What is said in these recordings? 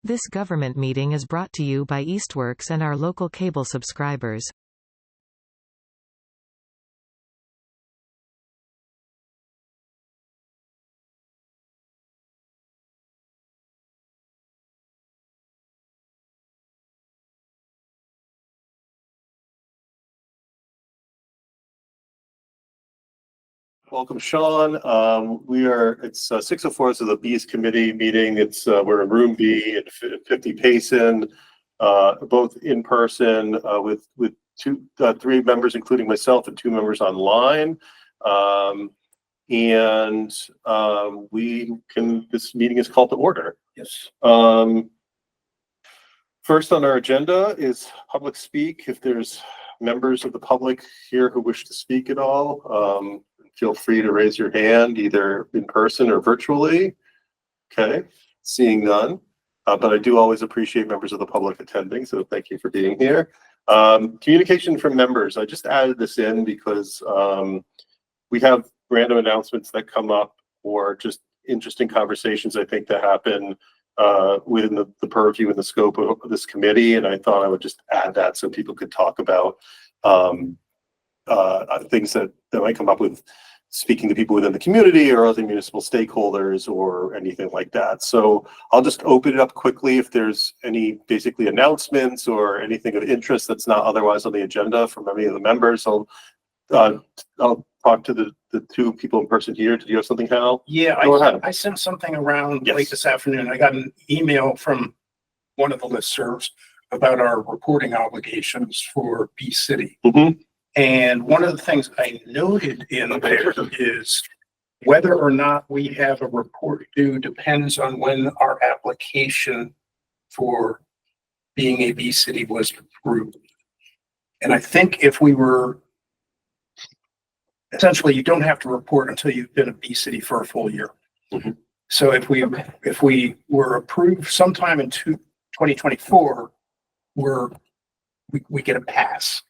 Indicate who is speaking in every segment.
Speaker 1: This government meeting is brought to you by Eastworks and our local cable subscribers.
Speaker 2: Welcome, Sean. It's 6:04, so the Bees Committee meeting. We're in room B at 50 Payson, both in person with three members, including myself, and 2 members online. This meeting is called to order.
Speaker 3: Yes.
Speaker 2: First on our agenda is public speak. If there's members of the public here who wish to speak at all, feel free to raise your hand either in person or virtually. Okay, seeing none. But I do always appreciate members of the public attending, so thank you for being here. Communication from members. I just added this in because we have random announcements that come up or just interesting conversations I think that happen within the purview and the scope of this committee, and I thought I would just add that so people could talk about things that might come up with speaking to people within the community or other municipal stakeholders or anything like that. So I'll just open it up quickly if there's any basically announcements or anything of interest that's not otherwise on the agenda from any of the members. I'll talk to the 2 people in person here. Did you have something, Hal?
Speaker 3: Yeah,
Speaker 2: Go ahead.
Speaker 3: I sent something around
Speaker 2: Yes.
Speaker 3: late this afternoon. I got an email from one of the listservs about our reporting obligations for B City.
Speaker 2: Mm-hmm.
Speaker 3: And one of the things I noted in there is whether or not we have a report due depends on when our application for being a B City was approved. And I think if we were, essentially, you don't have to report until you've been a B City for a full year.
Speaker 2: Mm-hmm.
Speaker 3: So if we were approved sometime in 2024, we get a pass.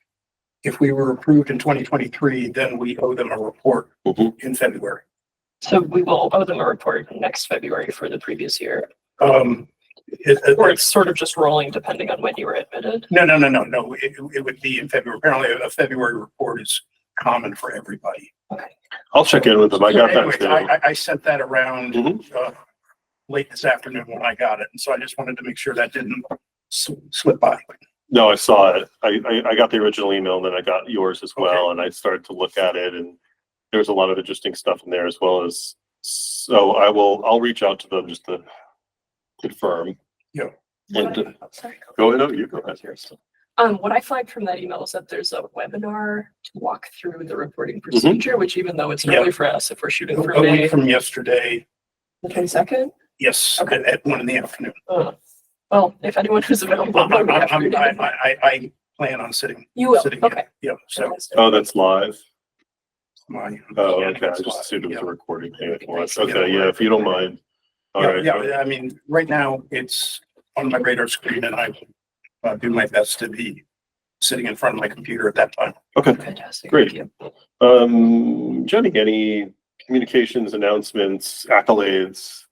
Speaker 3: If we were approved in 2023, then we owe them a report in February.
Speaker 4: So we will owe them a report next February for the previous year. Or it's sort of just rolling depending on when you were admitted.
Speaker 3: No. It would be in February. Apparently a February report is common for everybody.
Speaker 4: Okay.
Speaker 2: I'll check in with them. I got
Speaker 3: Anyway,
Speaker 2: that.
Speaker 3: I sent that around late this afternoon when I got it. And so I just wanted to make sure that didn't slip by.
Speaker 2: No, I saw it. I got the original email, and then I got yours as well, okay. And I started to look at it, and there's a lot of interesting stuff in there as well as. So I'll reach out to them just to confirm.
Speaker 3: Yeah.
Speaker 2: And
Speaker 4: sorry.
Speaker 2: Go ahead. No, you go ahead.
Speaker 4: What I flagged from that email is that there's a webinar to walk through the reporting procedure, which even though it's early for us, if we're shooting for
Speaker 3: a
Speaker 4: May,
Speaker 3: week from yesterday.
Speaker 4: The 22nd?
Speaker 3: Yes,
Speaker 4: okay.
Speaker 3: at 1 in the afternoon.
Speaker 4: Well, if anyone who's available,
Speaker 3: I plan on sitting.
Speaker 4: You will.
Speaker 3: Sitting
Speaker 4: okay.
Speaker 3: Yeah. So.
Speaker 2: Oh, that's live.
Speaker 3: Oh,
Speaker 2: okay. I just assumed it was a recording thing. Okay. Yeah. If you don't mind. All right.
Speaker 3: Yeah. I mean, right now it's on my radar screen, and I do my best to be sitting in front of my computer at that time.
Speaker 2: Okay.
Speaker 4: Fantastic.
Speaker 2: Great.
Speaker 4: Thank you.
Speaker 2: Jenny, any communications, announcements, accolades?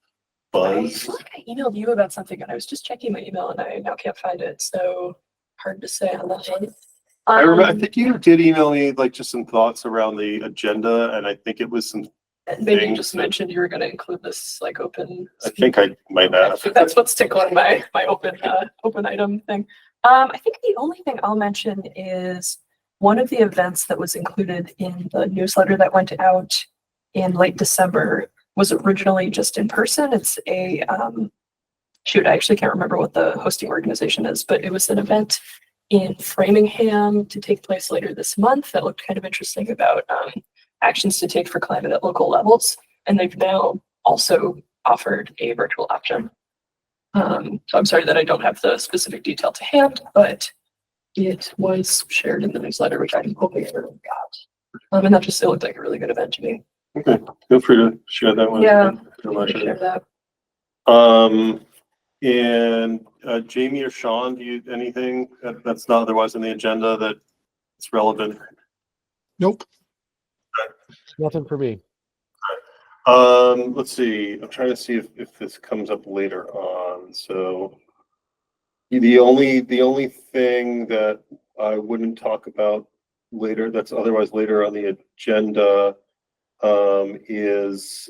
Speaker 4: I feel like I emailed you about something, and I was just checking my email, and I now can't find it. So hard to say on that one.
Speaker 2: I remember. I think you did email me like just some thoughts around the agenda, and I think it was some.
Speaker 4: Maybe you just mentioned you were going to include this like open.
Speaker 2: I think I might have.
Speaker 4: I think that's what's tickling my open item thing. I think the only thing I'll mention is one of the events that was included in the newsletter that went out in late December was originally just in person. It's a, I actually can't remember what the hosting organization is, but it was an event in Framingham to take place later this month that looked kind of interesting about actions to take for climate at local levels. And they've now also offered a virtual option. So I'm sorry that I don't have the specific detail to hand, but it was shared in the newsletter, which I'm hoping everyone got. And it looked like a really good event to me.
Speaker 2: Okay, feel free to share that one.
Speaker 4: Yeah, share that.
Speaker 2: And Jamie or Sean, do you anything that's not otherwise on the agenda that's relevant?
Speaker 5: Nope. Nothing for me.
Speaker 2: Let's see. I'm trying to see if this comes up later on. So The only thing that I wouldn't talk about later, that's otherwise later on the agenda, is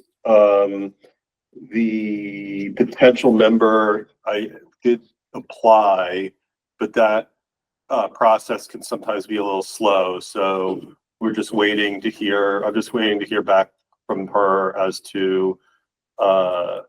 Speaker 2: the potential member. I did apply, but that process can sometimes be a little slow. So we're just waiting to hear. I'm just waiting to hear back from her as to the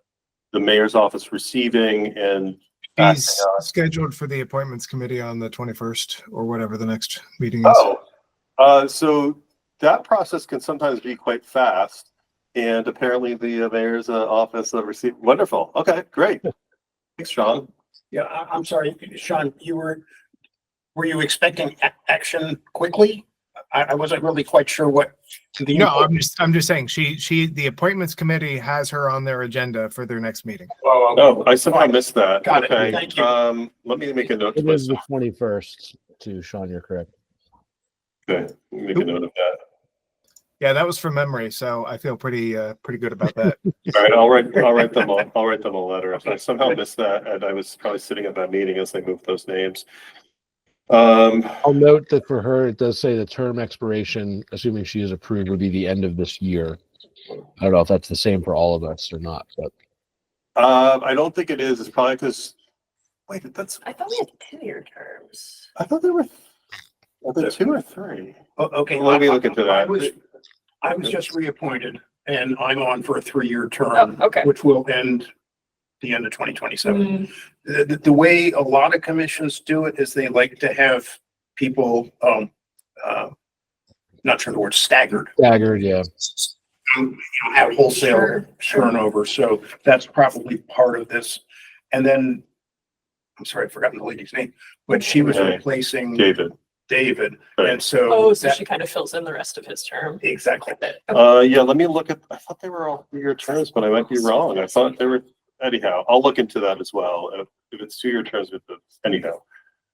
Speaker 2: mayor's office receiving and acting
Speaker 6: He's
Speaker 2: on.
Speaker 6: scheduled for the appointments committee on the 21st or whatever the next meeting is.
Speaker 2: So that process can sometimes be quite fast, and apparently the mayor's office received. Wonderful. Okay, great. Thanks, Sean.
Speaker 3: Yeah, I'm sorry, Sean, were you expecting action quickly? I wasn't really quite sure what.
Speaker 6: No, I'm just saying the appointments committee has her on their agenda for their next meeting.
Speaker 2: Oh, I somehow missed that.
Speaker 3: Got it.
Speaker 2: Okay.
Speaker 3: Thank you.
Speaker 2: Let me make a note to
Speaker 5: It is the
Speaker 2: myself.
Speaker 5: 21st to Sean, you're correct.
Speaker 2: Okay, make a note of that.
Speaker 6: Yeah, that was from memory, so I feel pretty good about that.
Speaker 2: All right, I'll write them a letter. I somehow missed that, and I was probably sitting at that meeting as they moved those names.
Speaker 5: I'll note that for her, it does say the term expiration, assuming she is approved, would be the end of this year. I don't know if that's the same for all of us or not, but
Speaker 2: I don't think it is. It's probably because, wait,
Speaker 4: I thought we had 2-year terms.
Speaker 2: I thought there were 2 or 3.
Speaker 3: Okay.
Speaker 2: Let me look into that.
Speaker 3: I was just reappointed and I'm on for a 3-year term.
Speaker 4: Oh, okay.
Speaker 3: Which will end the end of 2027.
Speaker 4: Mm,
Speaker 3: The way a lot of commissions do it is they like to have people, not sure the word staggered.
Speaker 5: staggered, yeah.
Speaker 3: Have wholesale
Speaker 4: Sure.
Speaker 3: turnover, so that's probably part of this. And then, I'm sorry, I've forgotten the lady's name, but she was
Speaker 2: Okay.
Speaker 3: replacing
Speaker 2: David.
Speaker 3: And
Speaker 4: Oh,
Speaker 3: so
Speaker 4: so
Speaker 3: that,
Speaker 4: she kind of fills in the rest of his term.
Speaker 3: exactly.
Speaker 2: Yeah, let me look at, I thought they were all 3-year terms, but I might be wrong. I thought they were, anyhow, I'll look into that as well. If it's 2-year terms with the, anyhow.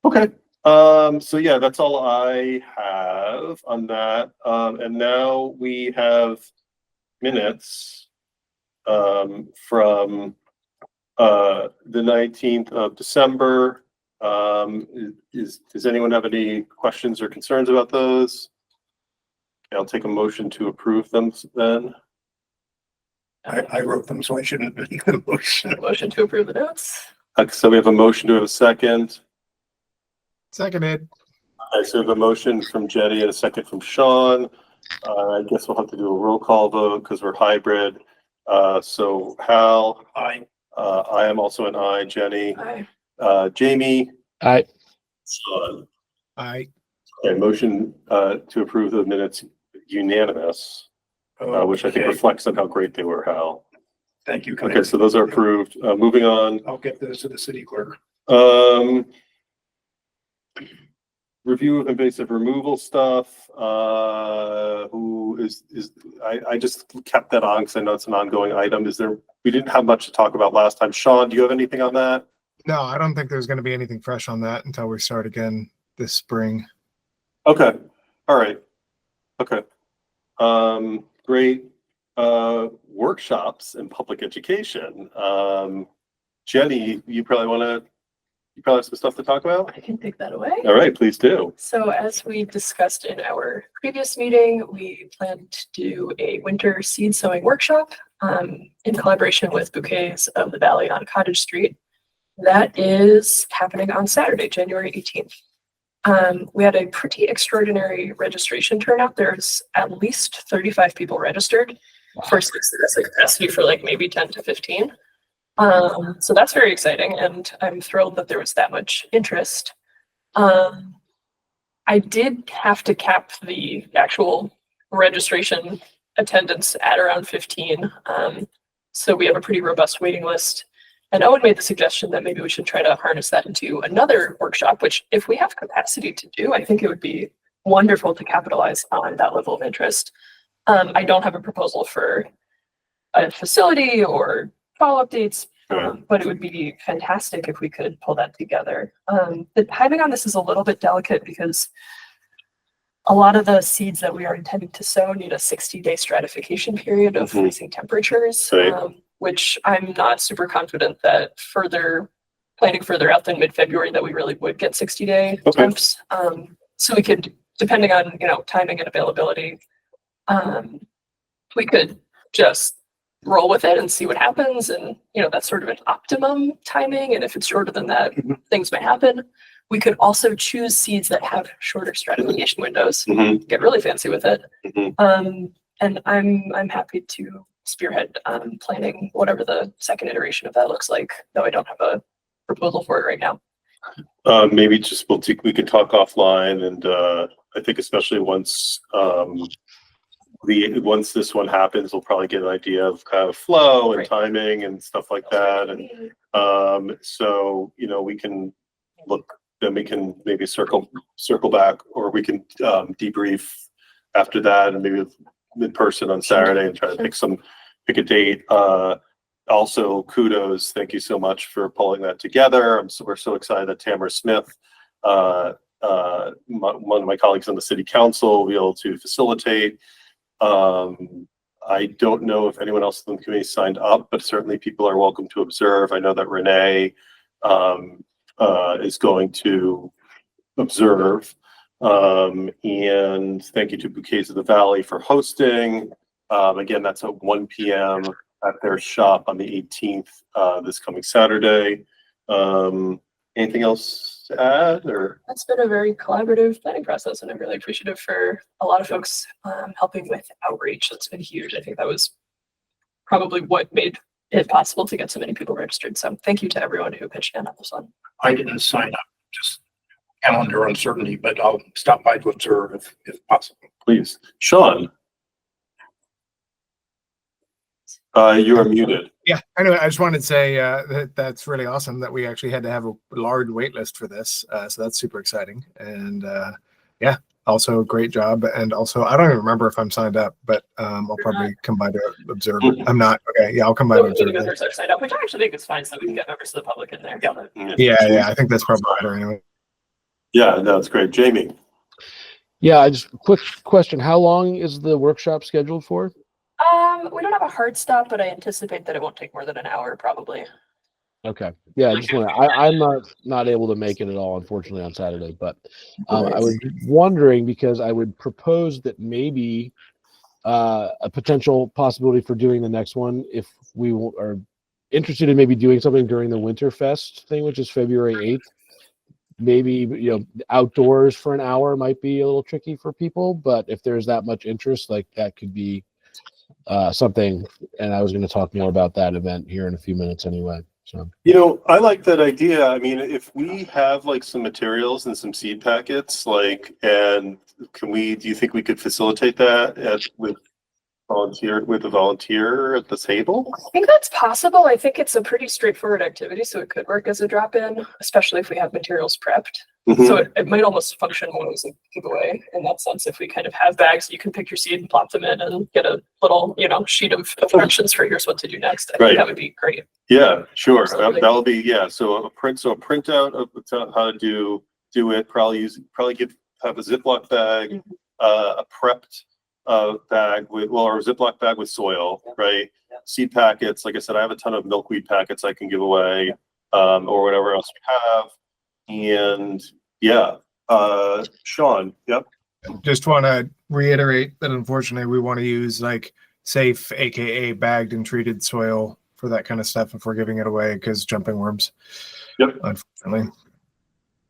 Speaker 2: Okay. So yeah, that's all I have on that. And now we have minutes from the 19th of December. Does anyone have any questions or concerns about those? Okay, I'll take a motion to approve them then.
Speaker 3: I wrote them, so I shouldn't make the motion.
Speaker 4: Motion to approve the notes.
Speaker 2: So we have a motion. Do we have a second?
Speaker 6: Seconded.
Speaker 2: Okay, so we have a motion from Jenny and a second from Sean. I guess we'll have to do a roll call vote because we're hybrid. So Hal, I am also an aye. Jenny,
Speaker 4: Aye.
Speaker 2: Jamie,
Speaker 5: I
Speaker 2: Sean.
Speaker 6: I
Speaker 2: Okay, motion to approve the minutes unanimous, which I think
Speaker 3: Okay.
Speaker 2: reflects on how great they were, Hal.
Speaker 3: Thank you.
Speaker 2: Okay, so those are approved. Moving on.
Speaker 3: I'll get those to the city clerk.
Speaker 2: Review of invasive removal stuff. Who is I just kept that on because I know it's an ongoing item. We didn't have much to talk about last time. Sean, do you have anything on that?
Speaker 6: no, I don't think there's going to be anything fresh on that until we start again this spring.
Speaker 2: Okay. All right. Okay. Great. Workshops in public education. Jenny, you probably have some stuff to talk about?
Speaker 4: I can take that away.
Speaker 2: All right, please do.
Speaker 4: So as we discussed in our previous meeting, we plan to do a winter seed sowing workshop in collaboration with Bouquets of the Valley on Cottage Street. That is happening on Saturday, January 18th. We had a pretty extraordinary registration turnout. There's at least 35 people registered for that's a capacity for like maybe 10 to 15. So that's very exciting, and I'm thrilled that there was that much interest. I did have to cap the actual registration attendance at around 15. So we have a pretty robust waiting list. And Owen made the suggestion that maybe we should try to harness that into another workshop, which if we have capacity to do, I think it would be wonderful to capitalize on that level of interest. I don't have a proposal for a facility or follow-up dates, but it would be fantastic if we could pull that together. The timing on this is a little bit delicate because a lot of the seeds that we are intending to sow need a 60-day stratification period of freezing temperatures,
Speaker 2: Right.
Speaker 4: which I'm not super confident that further planning further out than mid-February that we really would get 60-day
Speaker 2: Okay.
Speaker 4: temps. So we could, depending on, timing and availability, we could just roll with it and see what happens. And, that's sort of an optimum timing. And if it's shorter than that, things may happen. We could also choose seeds that have shorter stratification windows, get really fancy with it. And I'm happy to spearhead planning whatever the second iteration of that looks like, though I don't have a proposal for it right now.
Speaker 2: Maybe just we could talk offline, and I think especially once this one happens, we'll probably get an idea of kind of flow and
Speaker 4: Right.
Speaker 2: timing and stuff like that. And so we can look, then we can maybe circle back, or we can debrief after that, and maybe in person on Saturday and try to pick a date. Also, kudos, thank you so much for pulling that together. We're so excited that Tamara Smith, one of my colleagues on the city council, will be able to facilitate. I don't know if anyone else in the committee signed up, but certainly people are welcome to observe. I know that Renee is going to observe. And thank you to Bouquets of the Valley for hosting. Again, that's at 1 p.m. at their shop on the 18th, this coming Saturday. Anything else to add, or?
Speaker 4: That's been a very collaborative planning process, and I'm really appreciative for a lot of folks helping with outreach. That's been huge. I think that was probably what made it possible to get so many people registered. So thank you to everyone who pitched in on this one.
Speaker 3: I didn't sign up, just calendar uncertainty, but I'll stop by to observe if possible.
Speaker 2: Please. Sean. You are muted.
Speaker 6: Yeah, anyway, I just wanted to say that's really awesome that we actually had to have a large wait list for this. So that's super exciting. And yeah, also great job. And also, I don't even remember if I'm signed up, but I'll probably come by to observe. I'm not. Okay, yeah, I'll come by to observe.
Speaker 4: Members are signed up, which I actually think is fine, so we can get members of the public in there.
Speaker 6: Yeah, I think that's probably better anyway.
Speaker 2: Yeah, that's great. Jamie.
Speaker 5: Yeah, just a quick question. How long is the workshop scheduled for?
Speaker 4: We don't have a hard stop, but I anticipate that it won't take more than an hour, probably.
Speaker 5: Okay. Yeah, I just want to, I'm not able to make it at all, unfortunately, on Saturday, but I was wondering, because I would propose that maybe a potential possibility for doing the next one, if we are interested in maybe doing something during the Winterfest thing, which is February 8th. Maybe, outdoors for an hour might be a little tricky for people, but if there's that much interest, like that could be something. And I was going to talk more about that event here in a few minutes anyway. So,
Speaker 2: I like that idea. I mean, if we have like some materials and some seed packets, and do you think we could facilitate that with a volunteer at the table?
Speaker 4: I think that's possible. I think it's a pretty straightforward activity, so it could work as a drop-in, especially if we have materials prepped. So it might almost function more as a giveaway in that sense. If we kind of have bags, you can pick your seed and plop them in and get a little, sheet of directions for here's what to do next. I think that would be great.
Speaker 2: Yeah, sure. That'll be, yeah. So a printout of how to do it. Probably have a Ziploc bag, a prepped bag or a Ziploc bag with soil, right? Seed packets. Like I said, I have a ton of milkweed packets I can give away, or whatever else we have. And yeah, Sean, yep.
Speaker 6: Just want to reiterate that unfortunately we want to use safe, aka bagged and treated soil for that kind of stuff if we're giving it away, because jumping worms.
Speaker 2: Yep.
Speaker 6: Unfortunately.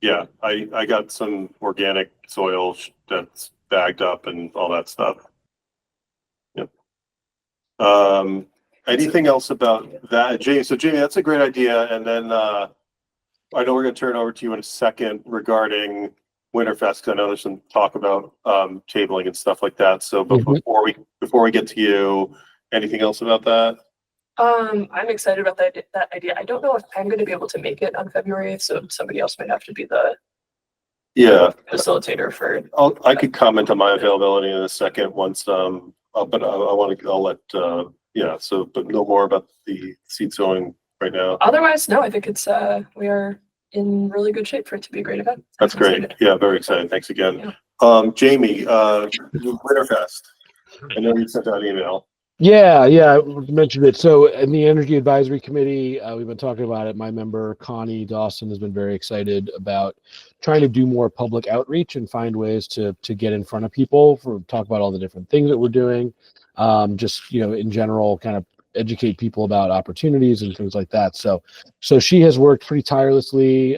Speaker 2: Yeah, I got some organic soil that's bagged up and all that stuff. Yep. Anything else about that, Jamie? So Jamie, that's a great idea. And then I know we're going to turn over to you in a second regarding Winterfest, because I know there's some talk about tabling and stuff like that. So, but before we get to you, anything else about that?
Speaker 4: I'm excited about that idea. I don't know if I'm going to be able to make it on February, so somebody else might have to be the facilitator for.
Speaker 2: I could comment on my availability in a second once. But I'll let but no more about the seed sowing right now.
Speaker 4: Otherwise, no, I think it's we are in really good shape for it to be a great event.
Speaker 2: That's great. Yeah, very excited. Thanks again. Jamie, Winterfest. I know you sent out an email.
Speaker 5: Yeah, I mentioned it. So in the Energy Advisory Committee, we've been talking about it. My member, Connie Dawson, has been very excited about trying to do more public outreach and find ways to get in front of people, for talk about all the different things that we're doing. Just, in general, kind of educate people about opportunities and things like that. So she has worked pretty tirelessly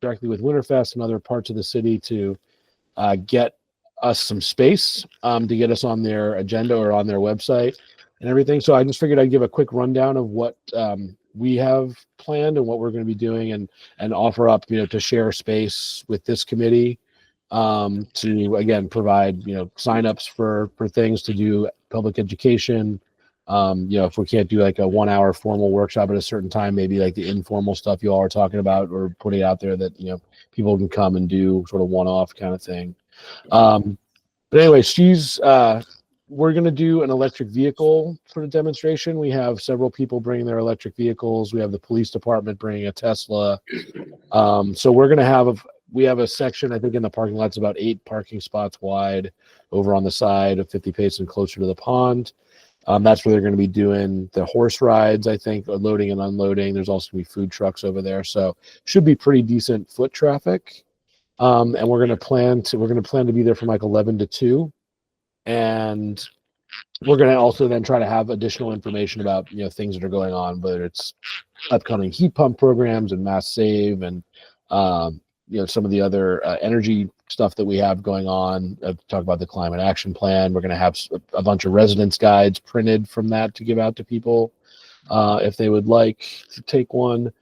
Speaker 5: directly with Winterfest and other parts of the city to get us some space to get us on their agenda or on their website and everything. So I just figured I'd give a quick rundown of what we have planned and what we're going to be doing, and offer up, to share space with this committee to again provide signups for things to do public education. If we can't do like a 1 hour formal workshop at a certain time, maybe like the informal stuff you all are talking about, or putting out there that people can come and do sort of one-off kind of thing. But anyway, we're going to do an electric vehicle sort of demonstration. We have several people bringing their electric vehicles. We have the police department bringing a Tesla. So we're going to we have a section, I think, in the parking lot's about 8 parking spots wide over on the side of 50 Pace and closer to the pond. That's where they're going to be doing the horse rides, I think, loading and unloading. There's also going to be food trucks over there. So should be pretty decent foot traffic. And we're going to plan to be there from like 11 to 2. And we're going to also then try to have additional information about, things that are going on, whether it's upcoming heat pump programs and mass save, and, some of the other energy stuff that we have going on. Talk about the climate action plan. We're going to have a bunch of residence guides printed from that to give out to people if they would like to take one,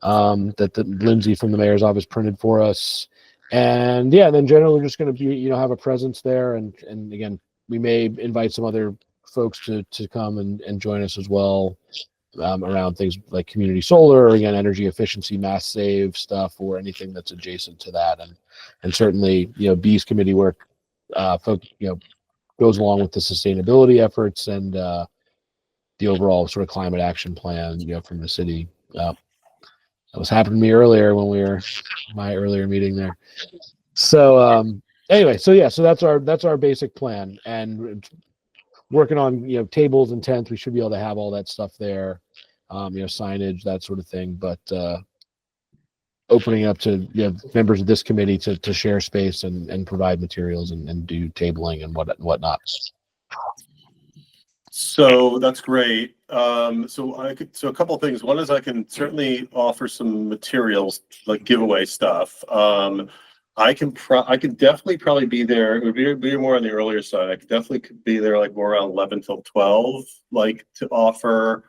Speaker 5: that Lindsay from the mayor's office printed for us. And then generally we're just going to be, have a presence there. And again, we may invite some other folks to come and join us as well, around things like community solar, or again, energy efficiency, mass save stuff, or anything that's adjacent to that. And certainly, B's committee work, goes along with the sustainability efforts and the overall sort of climate action plan, from the city. That was happening to me earlier when we were my earlier meeting there. So anyway, so that's our basic plan, and working on tables and tents. We should be able to have all that stuff there, signage, that sort of thing. But opening up to members of this committee to share space and provide materials and do tabling and whatnot.
Speaker 2: So that's great. So a couple of things. One is I can certainly offer some materials, like giveaway stuff. I can definitely probably be there. It would be more on the earlier side. I could definitely be there like more around 11 till 12, like to offer,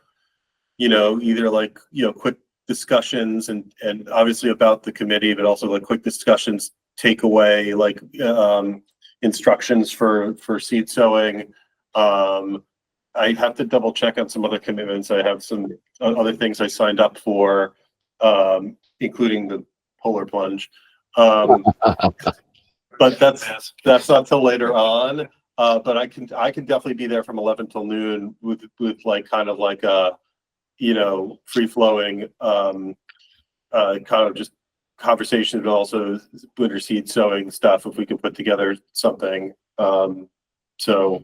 Speaker 2: either like, quick discussions and obviously about the committee, but also like quick discussions, takeaway, like instructions for seed sowing. I have to double check on some other commitments. I have some other things I signed up for, including the polar plunge. But that's not till later on. But I can definitely be there from 11 till noon with like kind of like a, free flowing, kind of just conversation, but also winter seed sowing stuff if we can put together something. Sean,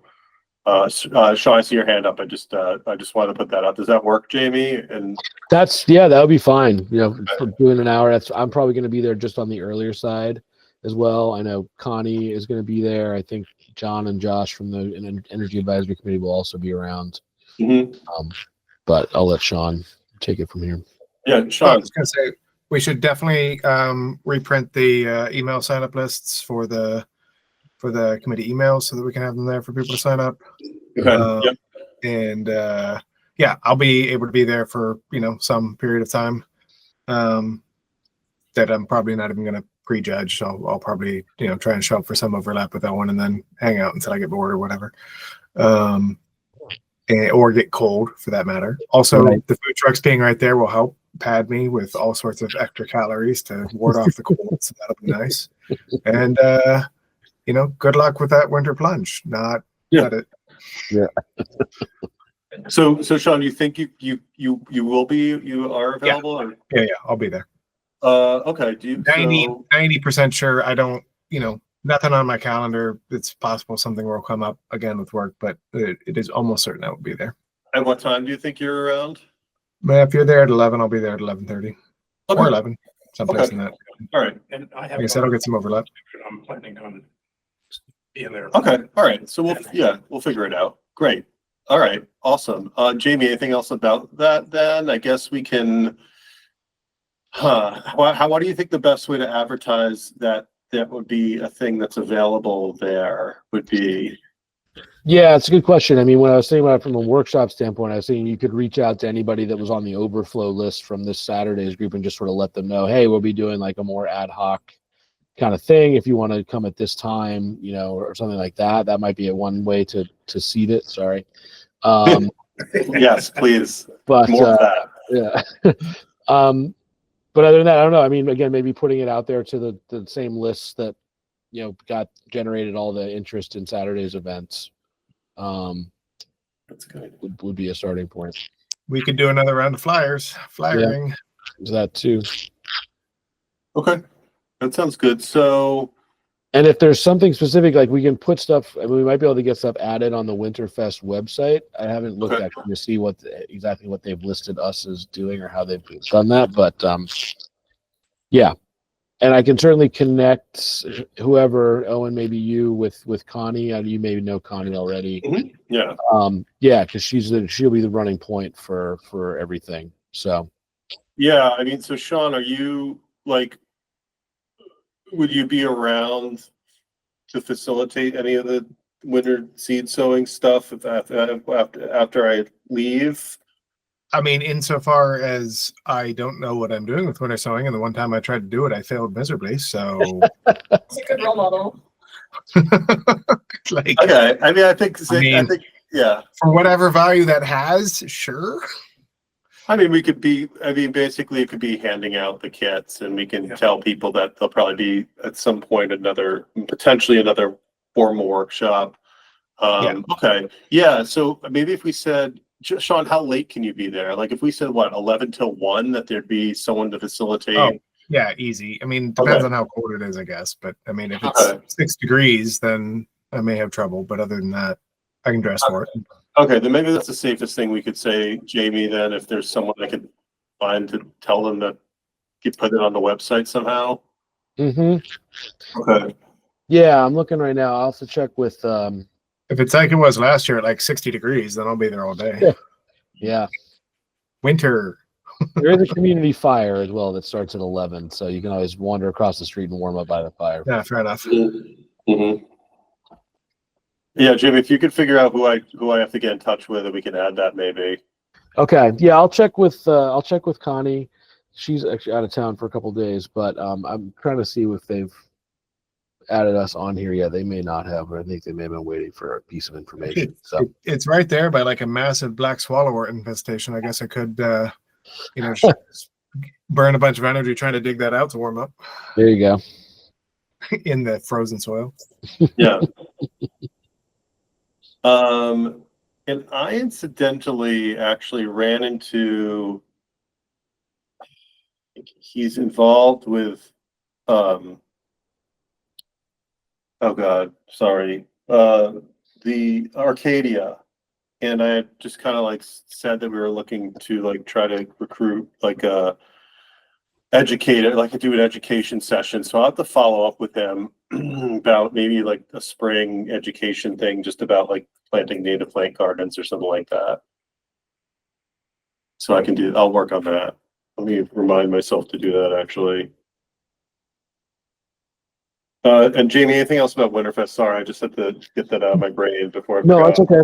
Speaker 2: I see your hand up. I just wanted to put that out. Does that work, Jamie? And
Speaker 5: that would be fine. For doing an hour. I'm probably going to be there just on the earlier side as well. I know Connie is going to be there. I think John and Josh from the Energy Advisory Committee will also be around.
Speaker 2: Mm-hmm.
Speaker 5: But I'll let Sean take it from here.
Speaker 2: Yeah, Sean.
Speaker 6: I was going to say we should definitely reprint the email sign-up lists for the committee emails so that we can have them there for people to sign up.
Speaker 2: Okay. Yep.
Speaker 6: And I'll be able to be there for some period of time that I'm probably not even going to prejudge. So I'll probably try and show up for some overlap with that one and then hang out until I get bored or whatever, or get cold for that matter. Also, right. The food trucks being right there will help pad me with all sorts of extra calories to ward off the cold. So that'll be nice. And good luck with that winter plunge. Not it.
Speaker 5: Yeah.
Speaker 2: So Sean, you think you are available?
Speaker 6: Yeah, I'll be there.
Speaker 2: Okay.
Speaker 6: 90% sure I don't, Nothing on my calendar. It's possible something will come up again with work, but it is almost certain I will be there.
Speaker 2: At what time do you think you're around?
Speaker 6: But if you're there at 11, I'll be there at 11:30 or 11, someplace
Speaker 2: Okay.
Speaker 6: in that.
Speaker 2: All right.
Speaker 3: And I have.
Speaker 6: Like I said, I'll get some overlap.
Speaker 3: I'm planning on being there.
Speaker 2: Okay. All right. So we'll figure it out. Great. All right. Awesome. Jamie, anything else about that then? I guess we can, what do you think the best way to advertise that would be a thing that's available there would be?
Speaker 5: Yeah, it's a good question. I mean, when I was thinking about it from a workshop standpoint, I was saying you could reach out to anybody that was on the overflow list from this Saturday's group and just sort of let them know, hey, we'll be doing like a more ad hoc kind of thing. If you want to come at this time, you know, or something like that, that might be a one way to seed it. Sorry.
Speaker 2: Yes, please.
Speaker 5: But
Speaker 2: More of that.
Speaker 5: yeah. But other than that, I don't know. I mean, again, maybe putting it out there to the same lists that, you know, got generated all the interest in Saturday's events.
Speaker 2: That's good.
Speaker 5: Would be a starting point.
Speaker 6: We could do another round of flyering.
Speaker 5: Is that too?
Speaker 2: Okay. That sounds good. So,
Speaker 5: And if there's something specific, like we can put stuff, I mean, we might be able to get stuff added on the Winterfest website. I haven't looked
Speaker 2: Okay.
Speaker 5: actually to see exactly what they've listed us as doing or how they've done that, but yeah. And I can certainly connect whoever, Owen, maybe you with Connie. You maybe know Connie already.
Speaker 2: yeah.
Speaker 5: Yeah, because she'll be the running point for everything. So
Speaker 2: Yeah. I mean, so Sean, are you would you be around to facilitate any of the winter seed sowing stuff after I leave?
Speaker 6: I mean, insofar as I don't know what I'm doing with winter sowing, and the one time I tried to do it, I failed miserably. So,
Speaker 4: It's a good role model.
Speaker 6: like,
Speaker 2: Okay. I mean, I think yeah.
Speaker 6: for whatever value that has, sure.
Speaker 2: I mean, basically it could be handing out the kits, and we can tell people that there'll probably be at some point potentially another formal workshop. Okay. Yeah. So maybe if we said, Sean, how late can you be there? Like if we said 11 till 1, that there'd be someone to facilitate.
Speaker 6: Oh, yeah, easy. I mean, depends on how cold it is, I guess. But I mean, if it's 6 degrees, then I may have trouble. But other than that, I can dress for it.
Speaker 2: Okay, then maybe that's the safest thing we could say, Jamie, then if there's someone I could find to tell them that you put it on the website somehow. Okay.
Speaker 5: Yeah, I'm looking right now. I'll also check with
Speaker 6: If it's like it was last year at like 60 degrees, then I'll be there all day.
Speaker 5: Yeah.
Speaker 6: Winter.
Speaker 5: There is a community fire as well that starts at 11, so you can always wander across the street and warm up by the fire.
Speaker 6: Yeah, fair enough.
Speaker 2: Mm-hmm. Yeah, Jimmy, if you could figure out who I have to get in touch with, and we can add that maybe.
Speaker 5: Okay. Yeah, I'll check with Connie. She's actually out of town for a couple of days, but I'm trying to see if they've added us on here yet. They may not have, but I think they may have been waiting for a piece of information. So
Speaker 6: It's right there by like a massive black swallowwort infestation. I guess I could, burn a bunch of energy trying to dig that out to warm up
Speaker 5: there you go.
Speaker 6: in the frozen soil.
Speaker 2: Yeah. And I incidentally actually ran into, he's involved with, oh God, sorry, the Arcadia. And I had just kind of said that we were looking to try to recruit do an education session. So I'll have to follow up with them about maybe a spring education thing, just about planting native plant gardens or something like that. So I'll work on that. Let me remind myself to do that actually. And Jamie, anything else about Winterfest? Sorry, I just had to get that out of my brain before I
Speaker 5: No,
Speaker 2: forgot.
Speaker 5: that's okay.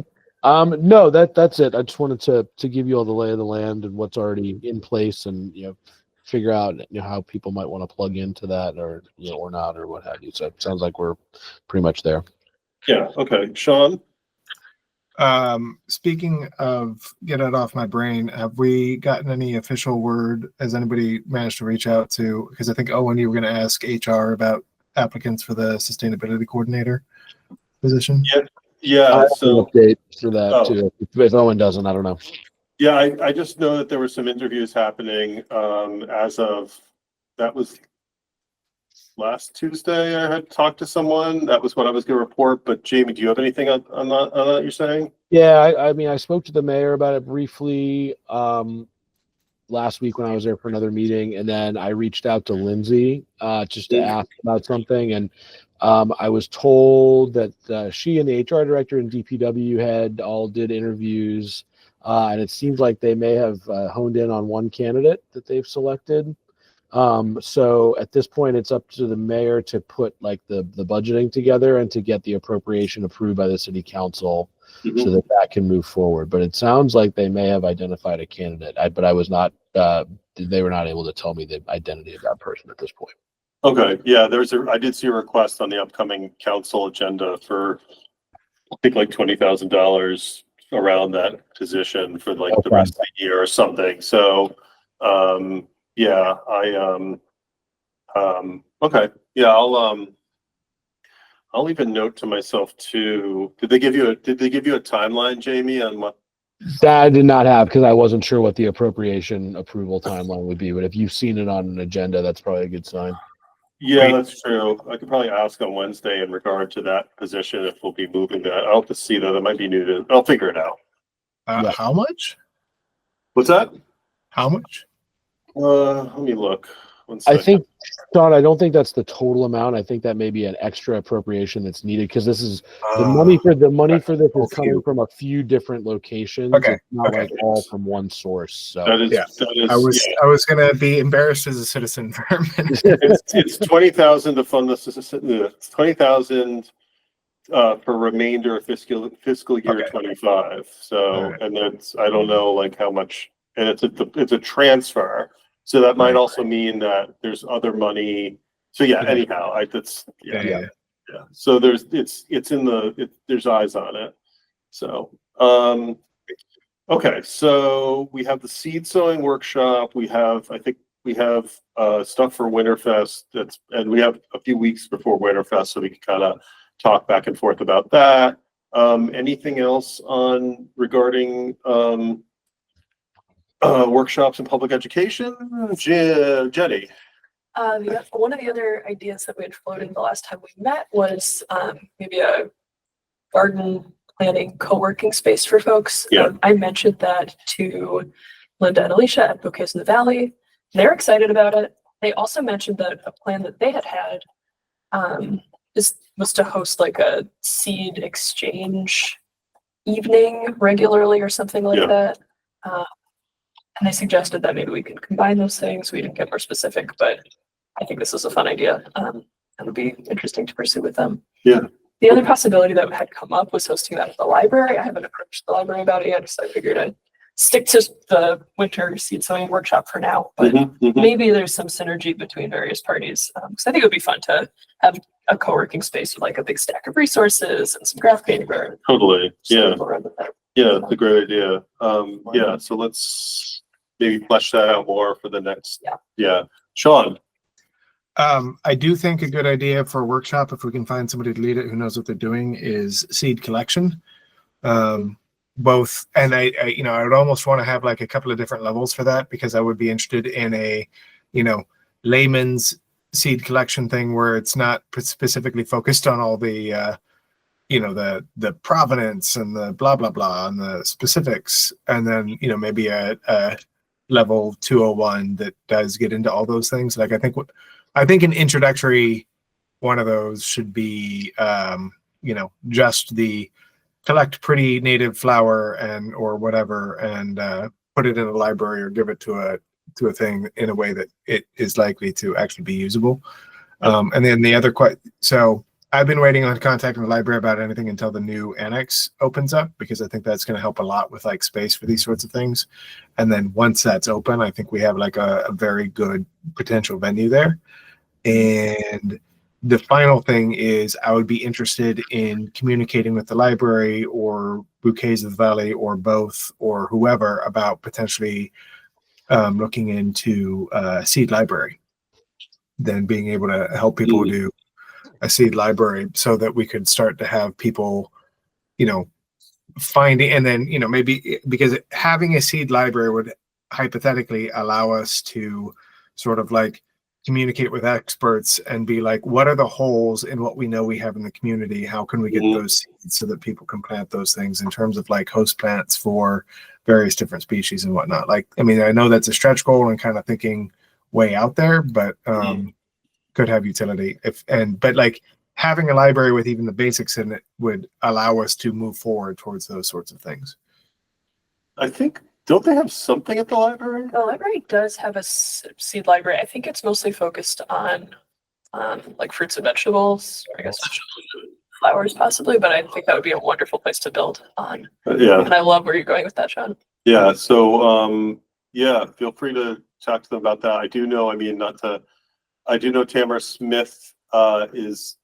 Speaker 5: No, that's it. I just wanted to give you all the lay of the land and what's already in place, and figure out how people might want to plug into that, or or not, or what have you. So it sounds like we're pretty much there.
Speaker 2: Yeah. Okay, Sean.
Speaker 6: Speaking of get it off my brain, have we gotten any official word? Has anybody managed to reach out to? Because I think Owen, you were going to ask HR about applicants for the sustainability coordinator position.
Speaker 2: Yeah. So
Speaker 5: update for that too. If Owen doesn't, I don't know.
Speaker 2: yeah, I just know that there were some interviews happening as of that was last Tuesday I had talked to someone. That was what I was going to report. But Jamie, do you have anything on that you're saying?
Speaker 5: Yeah, I mean, I spoke to the mayor about it briefly last week when I was there for another meeting, and then I reached out to Lindsay just to ask about something, and I was told that she and the HR director and DPW head all did interviews, and it seems like they may have honed in on one candidate that they've selected. So at this point, it's up to the mayor to put like the budgeting together and to get the appropriation approved by the city council so that can move forward. But it sounds like they may have identified a candidate, but I was not, they were not able to tell me the identity of that person at this point.
Speaker 2: Okay, yeah, I did see a request on the upcoming council agenda for, I think like $20,000 around that position for like the rest of the year or something. So, yeah, okay, yeah, I'll leave a note to myself too. Did they give you a timeline, Jamie, on what?
Speaker 5: That I did not have because I wasn't sure what the appropriation approval timeline would be. But if you've seen it on an agenda, that's probably a good sign.
Speaker 2: Yeah, that's true. I could probably ask on Wednesday in regard to that position if we'll be moving that. I'll have to see though. That might be new to. I'll figure it out.
Speaker 5: Yeah.
Speaker 6: How much?
Speaker 2: What's that?
Speaker 6: How much?
Speaker 2: Let me look.
Speaker 5: I think, Sean, I don't think that's the total amount. I think that may be an extra appropriation that's needed because this is the money for this is coming from a few different locations.
Speaker 6: Okay.
Speaker 5: It's not like all from one source. So
Speaker 2: that is.
Speaker 6: I was gonna be embarrassed as a citizen for a minute.
Speaker 2: It's 20,000 to fund this. It's 20,000 for remainder of fiscal year 25. So,
Speaker 6: right.
Speaker 2: and that's I don't know like how much, and it's a transfer. So that might also mean that there's other money. So yeah, anyhow, yeah. So there's there's eyes on it. So okay, so we have the seed sowing workshop. I think we have stuff for Winterfest. And we have a few weeks before Winterfest, so we can kind of talk back and forth about that. Anything else regarding workshops in public education? Jenny.
Speaker 4: One of the other ideas that we had floated the last time we met was maybe a garden planning co-working space for folks.
Speaker 2: Yeah.
Speaker 4: I mentioned that to Linda and Alicia at Bouquets in the Valley. They're excited about it. They also mentioned that a plan that they had was to host like a seed exchange evening regularly or something like that. And they suggested that maybe we could combine those things. We didn't get more specific, but I think this is a fun idea. And it would be interesting to pursue with them.
Speaker 2: Yeah.
Speaker 4: The other possibility that had come up was hosting that at the library. I haven't approached the library about it yet, so I figured I'd stick to the winter seed sowing workshop for now. But maybe there's some synergy between various parties. Because I think it would be fun to have a co-working space with like a big stack of resources and some graph paper.
Speaker 2: Totally. Yeah. Yeah,
Speaker 4: That's
Speaker 2: a great idea. Yeah, so let's maybe flesh that out more for the next. Yeah. Sean.
Speaker 6: I do think a good idea for a workshop, if we can find somebody to lead it who knows what they're doing, is seed collection. Both, and I would almost want to have like a couple of different levels for that, because I would be interested in a, layman's seed collection thing where it's not specifically focused on all the, the provenance and the blah, blah, blah, and the specifics. And then, maybe a level 201 that does get into all those things. Like, I think an introductory one of those should be, just the collect pretty native flower and or whatever, and put it in a library or give it to a thing in a way that it is likely to actually be usable. And then the other so I've been waiting on contacting the library about anything until the new annex opens up, because I think that's going to help a lot with like space for these sorts of things. And then once that's open, I think we have like a very good potential venue there. And the final thing is I would be interested in communicating with the library or Bouquets of the Valley or both or whoever about potentially looking into a seed library, then being able to help people do a seed library so that we could start to have people, finding, and then, maybe because having a seed library would hypothetically allow us to sort of like communicate with experts and be like, what are the holes in what we know we have in the community? How can we get those seeds so that people can plant those things in terms of like host plants for various different species and whatnot? Like, I mean, I know that's a stretch goal and kind of thinking way out there, but could have utility but like having a library with even the basics in it would allow us to move forward towards those sorts of things.
Speaker 2: I think, don't they have something at the library?
Speaker 4: The library does have a seed library. I think it's mostly focused on like fruits and vegetables, or I guess flowers possibly, but I think that would be a wonderful place to build on.
Speaker 2: Yeah.
Speaker 4: And I love where you're going with that, Sean.
Speaker 2: Yeah. So, yeah, feel free to talk to them about that. I do know, I mean, I do know Tamara Smith is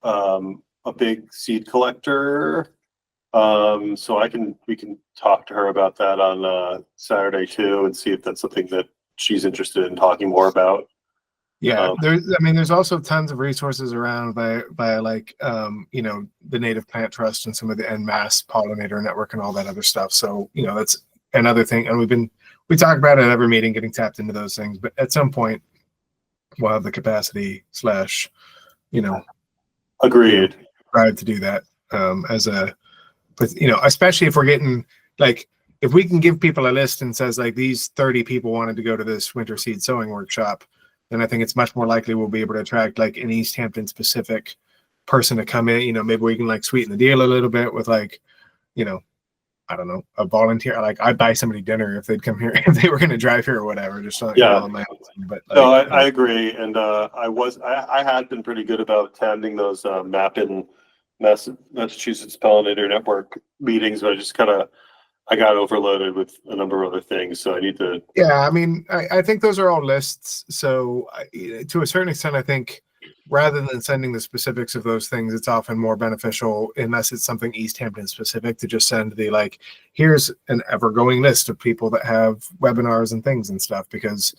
Speaker 2: a big seed collector. So we can talk to her about that on Saturday too, and see if that's something that she's interested in talking more about.
Speaker 6: Yeah, there's also tons of resources around by like you know, the Native Plant Trust and some of the mass pollinator network and all that other stuff. So, you know, that's another thing. And we talk about it at every meeting, getting tapped into those things, but at some point we'll have the capacity / you know,
Speaker 2: Agreed.
Speaker 6: Tried to do that but you know, especially if we're getting like, if we can give people a list and says like these 30 people wanted to go to this winter seed sowing workshop, then I think it's much more likely we'll be able to attract like an Easthampton specific person to come in. You know, maybe we can like sweeten the deal a little bit with like, you know, I don't know, a volunteer. Like I'd buy somebody dinner if they'd come here, if they were going to drive here or whatever. Just so,
Speaker 2: yeah.
Speaker 6: You know, but like,
Speaker 2: no, I agree, and I had been pretty good about attending those Mappin Massachusetts Pollinator Network meetings, but I got overloaded with a number of other things, so I need to.
Speaker 6: Yeah, I mean, I think those are all lists. So to a certain extent, I think rather than sending the specifics of those things, it's often more beneficial, unless it's something Easthampton specific, to just send the like, here's an ever-going list of people that have webinars and things and stuff, because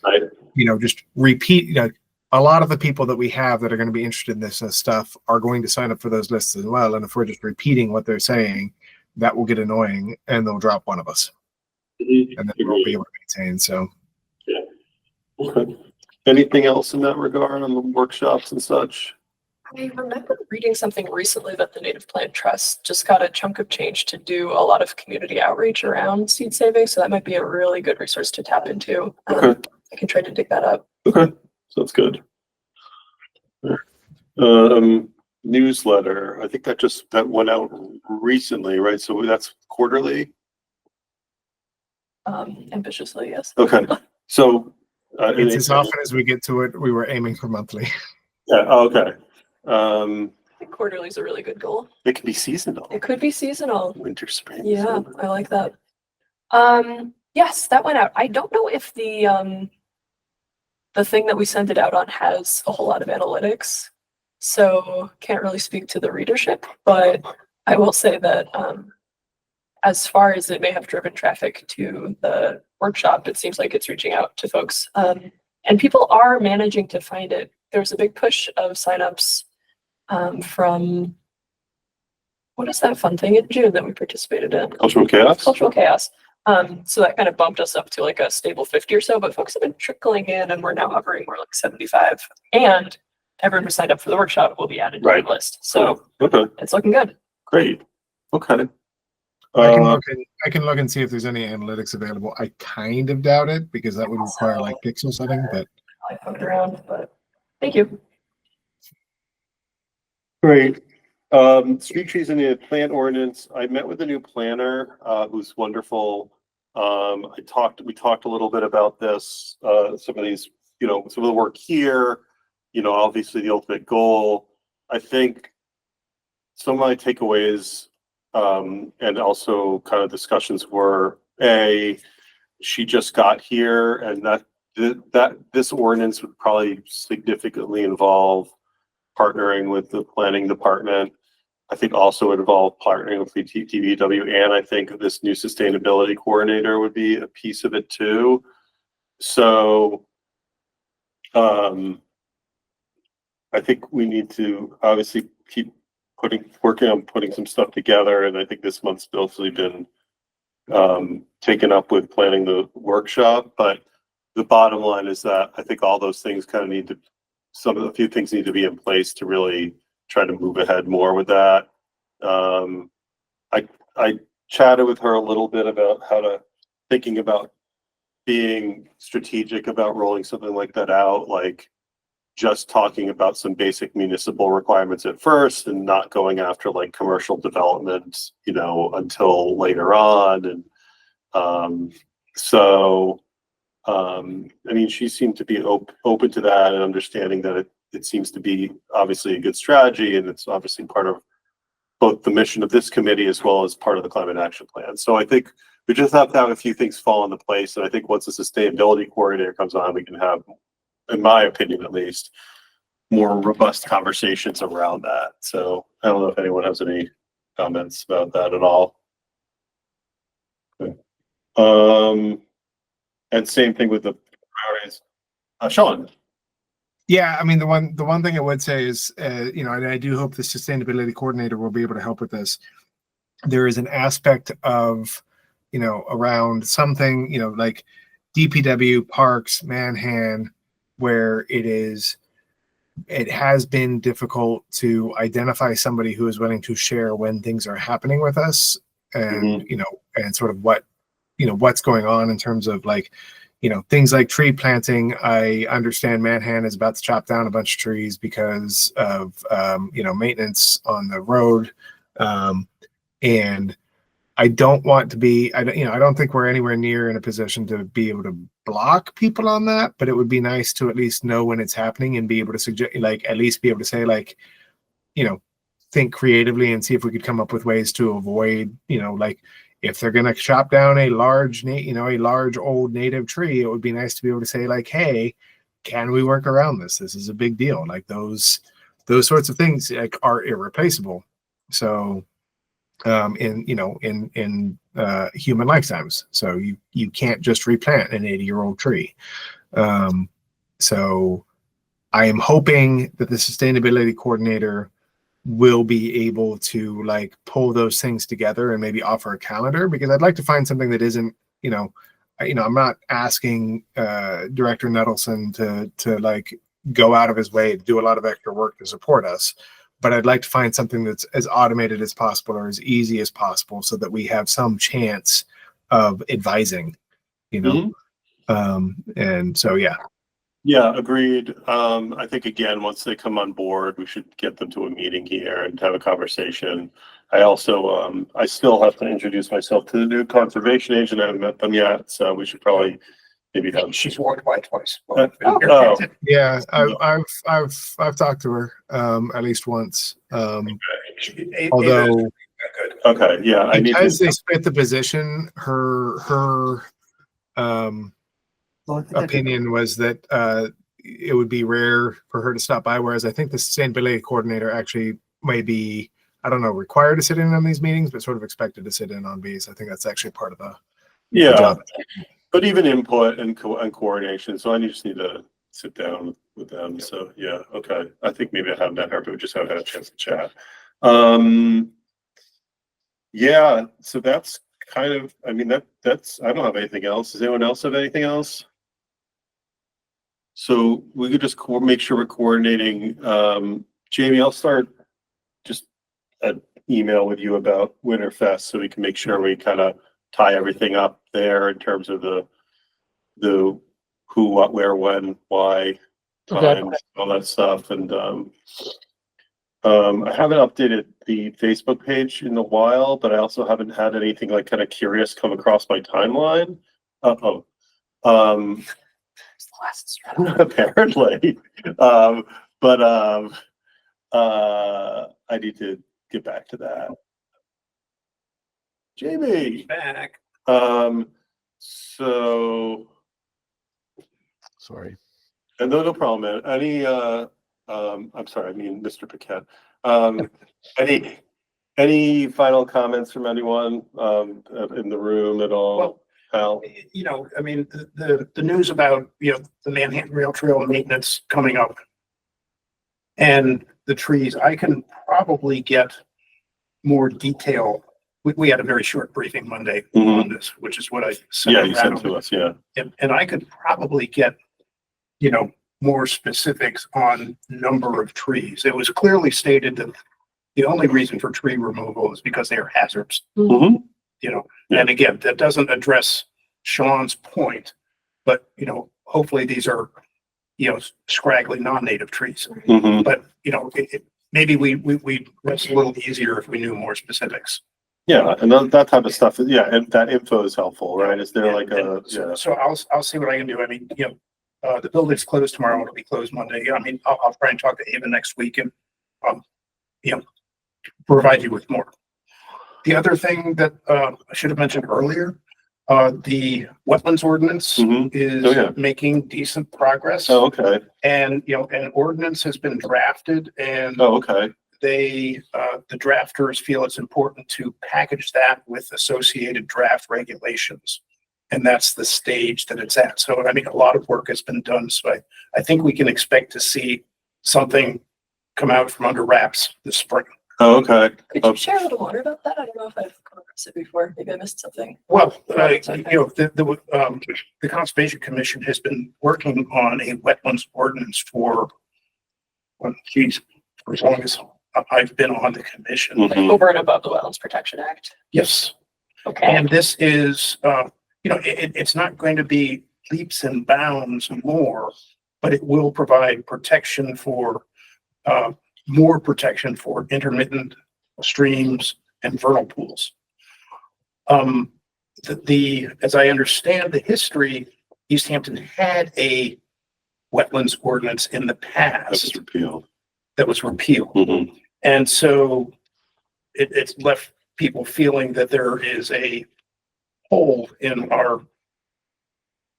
Speaker 6: you know, just repeat. You know, a lot of the people that we have that are going to be interested in this stuff are going to sign up for those lists as well. And if we're just repeating what they're saying, that will get annoying and they'll drop one of us. And then we won't be able to maintain. So,
Speaker 2: yeah. Okay. Anything else in that regard on the workshops and such?
Speaker 4: I remember reading something recently that the Native Plant Trust just got a chunk of change to do a lot of community outreach around seed saving. So that might be a really good resource to tap into.
Speaker 2: Okay.
Speaker 4: I can try to dig that up.
Speaker 2: Okay. Sounds good. Newsletter. I think that went out recently, right? So that's quarterly.
Speaker 4: Ambitiously, yes.
Speaker 2: Okay. So
Speaker 6: it's as often as we get to it, we were aiming for monthly.
Speaker 2: Yeah. Okay.
Speaker 4: I think quarterly is a really good goal.
Speaker 2: It can be seasonal.
Speaker 4: It could be seasonal.
Speaker 2: Winter, spring.
Speaker 4: Yeah,
Speaker 2: summer.
Speaker 4: I like that. Yes, that went out. I don't know if the thing that we sent it out on has a whole lot of analytics, so can't really speak to the readership, but I will say that as far as it may have driven traffic to the workshop, it seems like it's reaching out to folks. And people are managing to find it. There's a big push of signups from, what is that fun thing in June that we participated in?
Speaker 2: Cultural Chaos.
Speaker 4: Cultural Chaos. So that kind of bumped us up to like a stable 50 or so, but folks have been trickling in and we're now hovering more like 75. And everyone who signed up for the workshop will be added to the list. So
Speaker 2: okay.
Speaker 4: It's looking good.
Speaker 2: Great. Okay.
Speaker 6: I can look and see if there's any analytics available. I kind of doubt it because that would require like pixel setting, but
Speaker 4: I poked around, but thank you.
Speaker 2: Great. Street trees in the plant ordinance. I met with a new planner who's wonderful. We talked a little bit about this, some of these, you know, some of the work here, you know, obviously the ultimate goal. I think some of my takeaways and also kind of discussions were, she just got here, and that this ordinance would probably significantly involve partnering with the planning department. I think also it involved partnering with the TVW, and I think this new sustainability coordinator would be a piece of it too. So I think we need to obviously keep working on putting some stuff together, and I think this month's mostly been taken up with planning the workshop, but the bottom line is that I think all those things kind of a few things need to be in place to really try to move ahead more with that. I chatted with her a little bit about thinking about being strategic about rolling something like that out, like just talking about some basic municipal requirements at first and not going after like commercial development, until later on. And I mean, she seemed to be open to that and understanding that it seems to be obviously a good strategy, and it's obviously part of both the mission of this committee as well as part of the climate action plan. So I think we just have to have a few things fall into place. And I think once the sustainability coordinator comes on, we can have, in my opinion at least, more robust conversations around that. So I don't know if anyone has any comments about that at all. Okay. And same thing with the priorities. Sean.
Speaker 6: Yeah, I mean, the one thing I would say is, and I do hope the sustainability coordinator will be able to help with this. There is an aspect of, around something, like DPW, parks, Manhan, where it has been difficult to identify somebody who is willing to share when things are happening with us, and and sort of what's going on in terms of like, things like tree planting. I understand Manhan is about to chop down a bunch of trees because of, maintenance on the road. And I don't want to be, I don't think we're anywhere near in a position to be able to block people on that, but it would be nice to at least know when it's happening and be able to suggest, like, at least be able to say, like, think creatively and see if we could come up with ways to avoid, like, if they're going to chop down a large old native tree, it would be nice to be able to say, like, hey, can we work around this? This is a big deal. Like those sorts of things, like, are irreplaceable. So, in human lifetimes, so you can't just replant an 80-year-old tree. So I am hoping that the sustainability coordinator will be able to like pull those things together and maybe offer a calendar, because I'd like to find something that isn't, I'm not asking Director Nettleson to like go out of his way to do a lot of extra work to support us, but I'd like to find something that's as automated as possible or as easy as possible so that we have some chance of advising, and so, yeah.
Speaker 2: Yeah, agreed. I think again, once they come on board, we should get them to a meeting here and have a conversation. I also, I still have to introduce myself to the new conservation agent. I haven't met them yet, so we should probably maybe have.
Speaker 3: She's walked by twice.
Speaker 6: Yeah, I've talked to her at least once. Although,
Speaker 2: okay, yeah,
Speaker 6: because they split the position, her opinion was that it would be rare for her to stop by, whereas I think the sustainability coordinator actually may be, I don't know, required to sit in on these meetings, but sort of expected to sit in on these. I think that's actually part of the job.
Speaker 2: But even input and coordination. So I just need to sit down with them. So yeah, okay. I think maybe I haven't met her, but we just haven't had a chance to chat. Yeah, so that's kind of, I mean, that's, I don't have anything else. Does anyone else have anything else? So we could just make sure we're coordinating. Jamie, I'll start just an email with you about Winterfest so we can make sure we kind of tie everything up there in terms of the who, what, where, when, why, times, all that stuff. And I haven't updated the Facebook page in a while, but I also haven't had anything like kind of curious come across my timeline. It's the last strategy, apparently. I need to get back to that. Jamie.
Speaker 3: Back.
Speaker 2: So
Speaker 5: sorry.
Speaker 2: And no problem, man. Any I'm sorry, I mean Mr. Paquette. Any final comments from anyone in the room at all?
Speaker 3: Well,
Speaker 2: Al?
Speaker 3: I mean, the news about, the Manhattan Rail Trail maintenance coming up and the trees, I can probably get more detail we had a very short briefing Monday
Speaker 2: Mhm.
Speaker 3: on this, which is what I sent
Speaker 2: Yeah, you sent
Speaker 3: around.
Speaker 2: to us, yeah.
Speaker 3: And I could probably get, more specifics on number of trees. It was clearly stated that the only reason for tree removal is because they are hazards,
Speaker 2: Mhm. Yeah.
Speaker 3: and again, that doesn't address Sean's point, but, hopefully these are, scraggly non-native trees.
Speaker 2: Mhm.
Speaker 3: But, maybe we rest a little easier if we knew more specifics.
Speaker 2: Yeah, and that type of stuff, yeah, and that info is helpful, right? Is there like a, yeah,
Speaker 3: So I'll see what I can do. I mean, the building's closed tomorrow. It'll be closed Monday. I mean, I'll try and talk to Ava next week and, you know, provide you with more. The other thing that, I should have mentioned earlier, the wetlands ordinance
Speaker 2: Mhm.
Speaker 3: is
Speaker 2: Oh, yeah.
Speaker 3: making decent progress.
Speaker 2: Oh, okay.
Speaker 3: And, an ordinance has been drafted and
Speaker 2: Oh, okay.
Speaker 3: the drafters feel it's important to package that with associated draft regulations. And that's the stage that it's at. So, I mean, a lot of work has been done. So I think we can expect to see something come out from under wraps this spring.
Speaker 2: Oh, okay.
Speaker 4: Could you share a little more about that? I don't know if I've come across it before. Maybe I missed something.
Speaker 3: Well, the Conservation Commission has been working on a wetlands ordinance for, well, geez, for as long as I've been on the commission.
Speaker 2: Mhm.
Speaker 4: Like over and above the Wetlands Protection Act.
Speaker 3: Yes.
Speaker 4: Okay.
Speaker 3: And this is, it's not going to be leaps and bounds more, but it will provide protection for, more protection for intermittent streams and vernal pools. As I understand the history, Easthampton had a wetlands ordinance in the
Speaker 2: That was
Speaker 3: past
Speaker 2: repealed.
Speaker 3: that was repealed.
Speaker 2: Mhm.
Speaker 3: And so it's left people feeling that there is a hole in our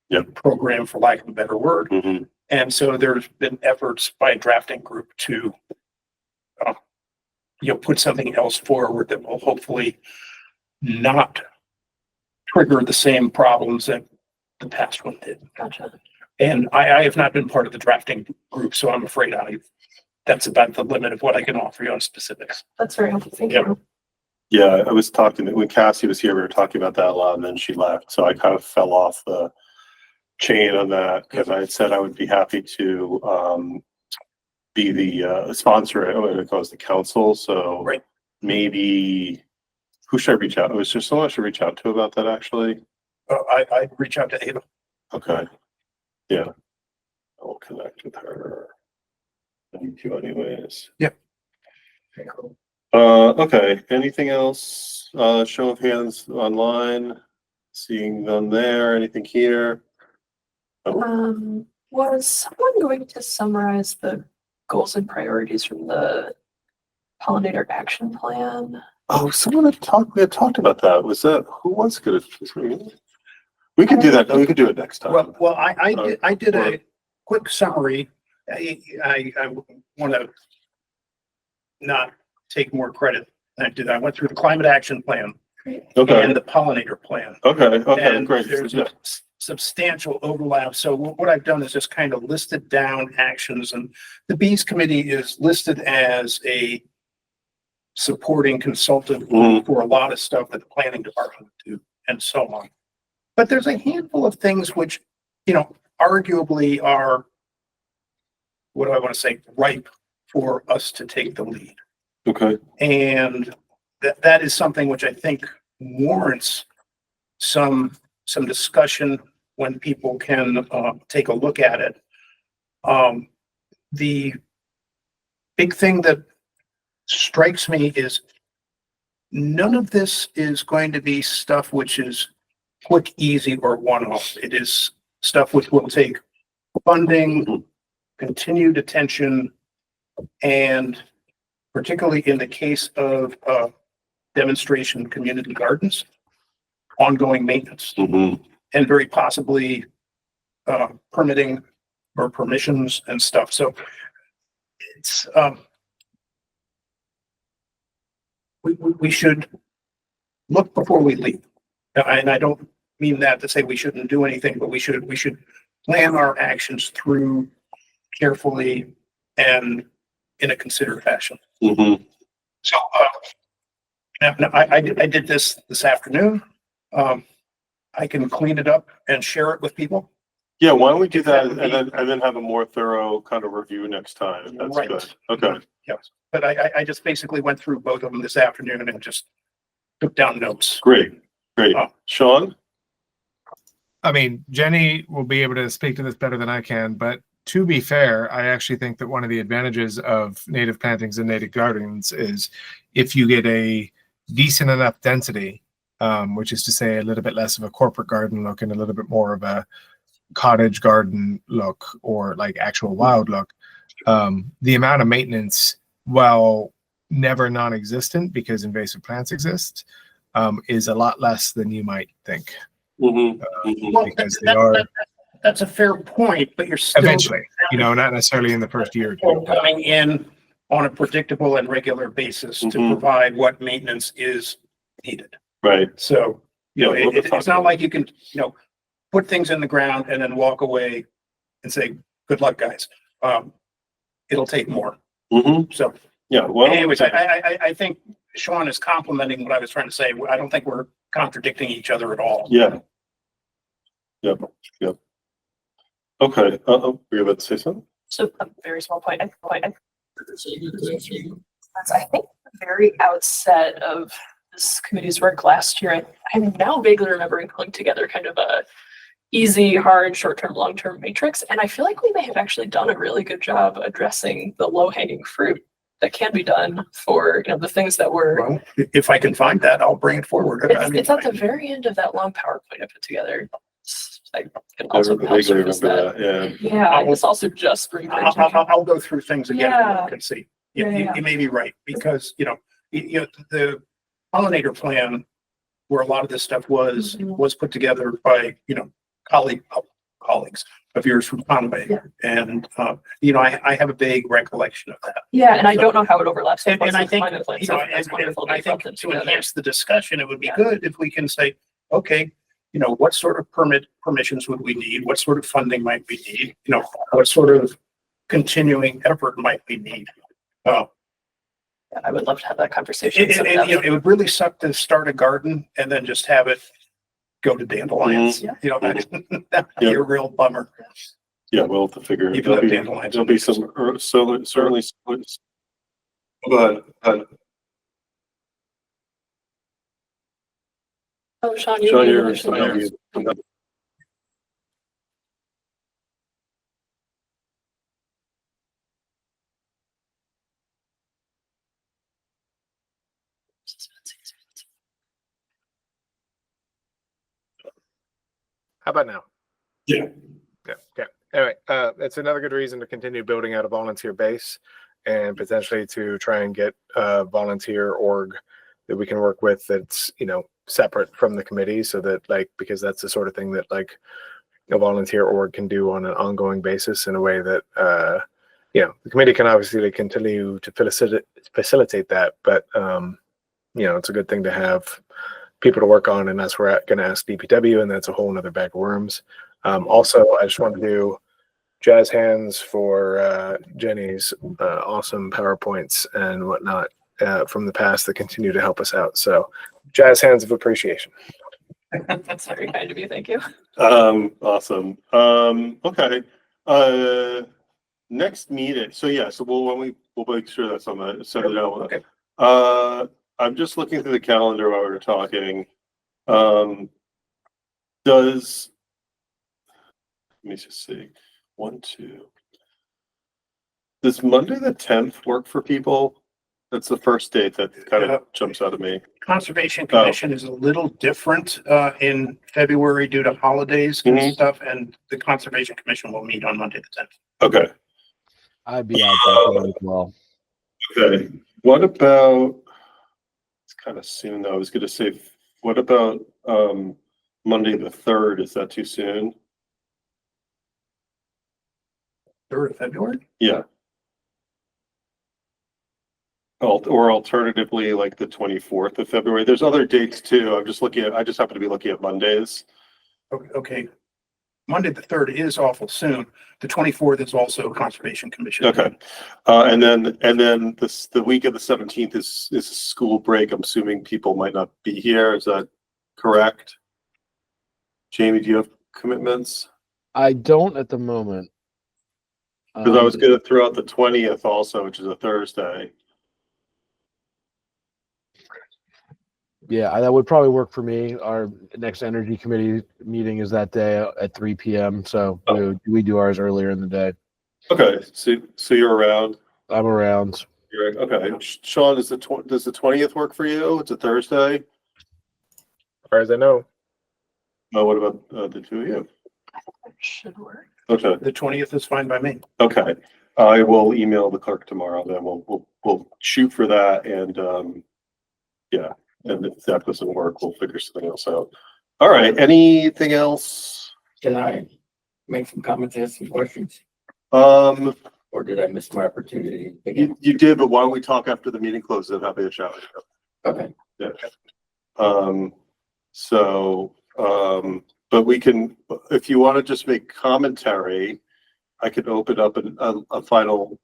Speaker 2: Yep.
Speaker 3: program, for lack of a better word.
Speaker 2: Mhm.
Speaker 3: And so there's been efforts by a drafting group to, put something else forward that will hopefully not trigger the same problems that the past one did.
Speaker 4: Gotcha.
Speaker 3: And I have not been part of the drafting group, so I'm afraid that's about the limit of what I can offer you on specifics.
Speaker 4: That's very helpful. Thank
Speaker 3: Yep.
Speaker 4: you.
Speaker 2: Yeah, I was talking, when Cassie was here, we were talking about that a lot, and then she left, so I kind of fell off the chain on that, because I had said I would be happy to be the sponsor, it goes to council, so
Speaker 3: Right.
Speaker 2: maybe, who should I reach out? Was there someone I should reach out to about that, actually?
Speaker 3: I'd reach out to Ava.
Speaker 2: Okay, yeah, I'll connect with her. Thank you anyways.
Speaker 3: Yep.
Speaker 2: Okay, anything else? Show of hands online, seeing none there, anything here? Oh,
Speaker 4: Was someone going to summarize the goals and priorities from the pollinator action plan?
Speaker 2: oh, we had talked about that. Was that, who was gonna? We could do that. No, we could do it next time.
Speaker 3: Well, I did a quick summary. I want to not take more credit than I did. I went through the climate action plan
Speaker 2: Okay,
Speaker 3: and the pollinator plan.
Speaker 2: okay,
Speaker 3: And
Speaker 2: great.
Speaker 3: there's
Speaker 2: Yeah.
Speaker 3: a substantial overlap. So what I've done is just kind of listed down actions, and the Bees Committee is listed as a supporting consultant
Speaker 2: Mhm.
Speaker 3: for a lot of stuff that the planning department would do, and so on. But there's a handful of things which, arguably are, what do I want to say, ripe for us to take the lead.
Speaker 2: Okay,
Speaker 3: And that is something which I think warrants some discussion when people can take a look at it. The big thing that strikes me is none of this is going to be stuff which is quick, easy, or one-off. It is stuff which will take funding, continued attention, and particularly in the case of demonstration community gardens, ongoing maintenance,
Speaker 2: mhm.
Speaker 3: and very possibly permitting or permissions and stuff. So it's we should look before we leap. And I don't mean that to say we shouldn't do anything, but we should plan our actions through carefully and in a considered fashion.
Speaker 2: Mhm.
Speaker 3: So Now, I did this afternoon. I can clean it up and share it with people.
Speaker 2: Yeah, why don't we do
Speaker 3: If that
Speaker 2: that
Speaker 3: would be-
Speaker 2: and then have a more thorough kind of review next time? That's
Speaker 3: Right.
Speaker 2: good. Okay,
Speaker 3: Yes, but I just basically went through both of them this afternoon and just took down notes.
Speaker 2: great.
Speaker 3: Oh.
Speaker 2: Sean?
Speaker 6: I mean, Jenny will be able to speak to this better than I can, but to be fair, I actually think that one of the advantages of native plantings and native gardens is if you get a decent enough density, which is to say a little bit less of a corporate garden look and a little bit more of a cottage garden look or like actual wild look, the amount of maintenance, while never non-existent because invasive plants exist, is a lot less than you might think.
Speaker 3: Well,
Speaker 6: Because they are
Speaker 3: that's a fair point, but you're still
Speaker 6: eventually, not necessarily in the first year or two.
Speaker 3: coming in on a predictable and regular basis to
Speaker 2: Mhm.
Speaker 3: provide what maintenance is needed.
Speaker 2: Right.
Speaker 3: So,
Speaker 2: Yeah, we'll
Speaker 3: it's
Speaker 2: talk
Speaker 3: not
Speaker 2: about
Speaker 3: like you can, put things in the ground and then walk away and say, good luck, guys. It'll take more. So
Speaker 2: Yeah, well.
Speaker 3: anyways, I think Sean is complimenting what I was trying to say. I don't think we're contradicting each other at all.
Speaker 2: Yeah. Yep. Okay, were you about to say something?
Speaker 4: So a very small point. I think the very outset of this committee's work last year, I'm now vaguely remembering pulling together kind of a easy, hard, short-term, long-term matrix. And I feel like we may have actually done a really good job addressing the low-hanging fruit that can be done for, the things that were.
Speaker 3: Well, if I can find that, I'll bring it forward.
Speaker 4: It's at the very end of that long PowerPoint I put together. I can
Speaker 2: I
Speaker 4: also help
Speaker 2: vaguely
Speaker 4: surface
Speaker 2: remember
Speaker 4: that.
Speaker 2: that, yeah.
Speaker 4: Yeah, it's also just
Speaker 3: I'll go through things again and look and see.
Speaker 4: Yeah.
Speaker 3: You may be right, because, the pollinator plan, where a lot of this stuff was put together by, colleagues of yours from Conway.
Speaker 4: Yeah.
Speaker 3: And, I have a vague recollection of that.
Speaker 4: Yeah, and I don't know how it overlaps.
Speaker 3: And I think,
Speaker 4: Climate plan, so that's wonderful that
Speaker 3: I
Speaker 4: you brought
Speaker 3: think
Speaker 4: them
Speaker 3: to
Speaker 4: together.
Speaker 3: enhance the discussion, it would be
Speaker 4: Yeah.
Speaker 3: good if we can say, okay, what sort of permissions would we need? What sort of funding might we need? What sort of continuing effort might we need?
Speaker 4: Yeah, I would love to have that conversation.
Speaker 3: It would really suck to start a garden and then just have it go to dandelions. That'd be a real bummer.
Speaker 2: Yeah, we'll have to figure it.
Speaker 3: Even though dandelions-
Speaker 2: There'll be some, certainly. Go ahead.
Speaker 4: Oh, Sean,
Speaker 2: Sean,
Speaker 4: you're
Speaker 2: you're.
Speaker 6: How about now?
Speaker 2: Yeah.
Speaker 6: Yeah. Okay. Anyway, it's another good reason to continue building out a volunteer base and potentially to try and get a volunteer org that we can work with that's, separate from the committee, so that because that's the sort of thing that a volunteer org can do on an ongoing basis in a way that, the committee can obviously continue to facilitate that, but, it's a good thing to have people to work on, and that's where I'm going to ask DPW, and that's a whole nother bag of worms. Also, I just want to do jazz hands for Jenny's awesome PowerPoints and whatnot from the past that continue to help us out. So jazz hands of appreciation.
Speaker 4: That's very kind of you. Thank you.
Speaker 2: Awesome. Okay. Next meeting. So we'll make sure that's on the send it out.
Speaker 3: Okay.
Speaker 2: I'm just looking through the calendar while we were talking. Let me just see. 1, 2. Does Monday the 10th work for people? That's the first date that kind of jumps out of me.
Speaker 3: Conservation Commission is a little different in February due to holidays and stuff, and the Conservation Commission will meet on Monday the 10th.
Speaker 2: Okay.
Speaker 5: I'd be out that day as well.
Speaker 2: Okay. What about, it's kind of soon though. I was going to say, what about Monday the 3rd? Is that too soon?
Speaker 3: 3rd of February?
Speaker 2: Yeah. Or alternatively, like the 24th of February. There's other dates too. I just happen to be looking at Mondays.
Speaker 3: Okay. Monday, the 3rd is awful soon. The 24th is also Conservation Commission.
Speaker 2: Okay. And then the week of the 17th is a school break. I'm assuming people might not be here. Is that correct? Jamie, do you have commitments?
Speaker 5: I don't at the moment.
Speaker 2: Because I was going to throw out the 20th also, which is a Thursday.
Speaker 5: Yeah, that would probably work for me. Our next energy committee meeting is that day at 3 p.m. So we do ours earlier in the day.
Speaker 2: Okay, so you're around.
Speaker 5: I'm around.
Speaker 2: Okay, Sean, does the 20th work for you? It's a Thursday.
Speaker 6: As far as I know.
Speaker 2: Oh, what about the two of you?
Speaker 4: Should work.
Speaker 2: Okay.
Speaker 3: The 20th is fine by me.
Speaker 2: Okay, I will email the clerk tomorrow. Then we'll shoot for that, and yeah, and if that doesn't work, we'll figure something else out. All right. Anything else?
Speaker 7: Can I make some comments, ask some questions,
Speaker 2: Um,
Speaker 7: or did I miss my opportunity?
Speaker 2: you did, but why don't we talk after the meeting closes and have a chat?
Speaker 7: Okay.
Speaker 2: Yeah. But we can, if you want to just make commentary, I could open up a final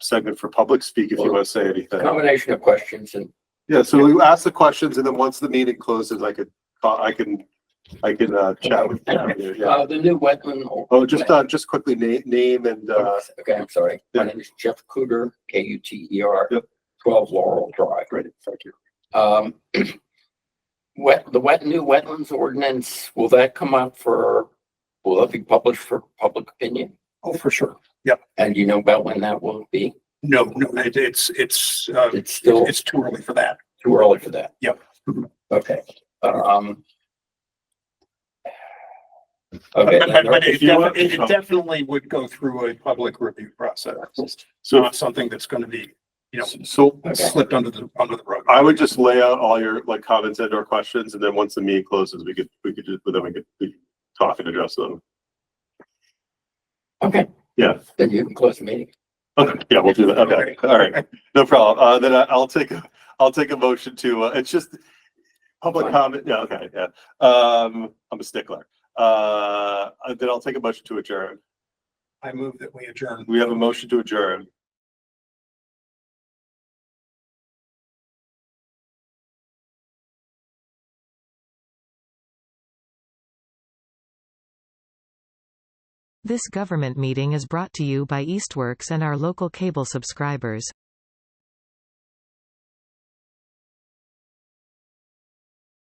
Speaker 2: segment for public speak if you want to say anything.
Speaker 7: Combination of questions and
Speaker 2: Yeah, so we ask the questions, and then once the meeting closes, I can chat with you. Yeah.
Speaker 7: the new wetland.
Speaker 2: Oh, just quickly name and
Speaker 7: Okay, I'm sorry.
Speaker 2: yeah.
Speaker 7: My name is Jeff Cougar, Kuter,
Speaker 2: Yep.
Speaker 7: 12 Laurel Drive.
Speaker 2: Great, thank you.
Speaker 7: New wetlands ordinance, will that be published for public opinion?
Speaker 3: Oh, for sure.
Speaker 7: And you know about when that will be?
Speaker 3: No, it's
Speaker 7: still
Speaker 3: it's too early for that.
Speaker 7: too early for that.
Speaker 3: Yep.
Speaker 7: Okay. Okay.
Speaker 3: But
Speaker 2: if you want-
Speaker 3: it definitely would go through a public review process. It's
Speaker 2: So
Speaker 3: not something that's going to be,
Speaker 2: so
Speaker 3: slipped under the rug.
Speaker 2: I would just lay out all your comments and or questions, and then once the meeting closes, we could talk and address them.
Speaker 7: Okay.
Speaker 2: Yeah.
Speaker 7: Then you can close the meeting.
Speaker 2: Okay, yeah, we'll do that. Okay, all right, no problem. Then I'll take a motion to. It's just public comment. Yeah, okay, yeah. I'm a stickler. Then I'll take a motion to adjourn.
Speaker 3: I move that we adjourn.
Speaker 2: We have a motion to adjourn.
Speaker 1: This government meeting is brought to you by Eastworks and our local cable subscribers.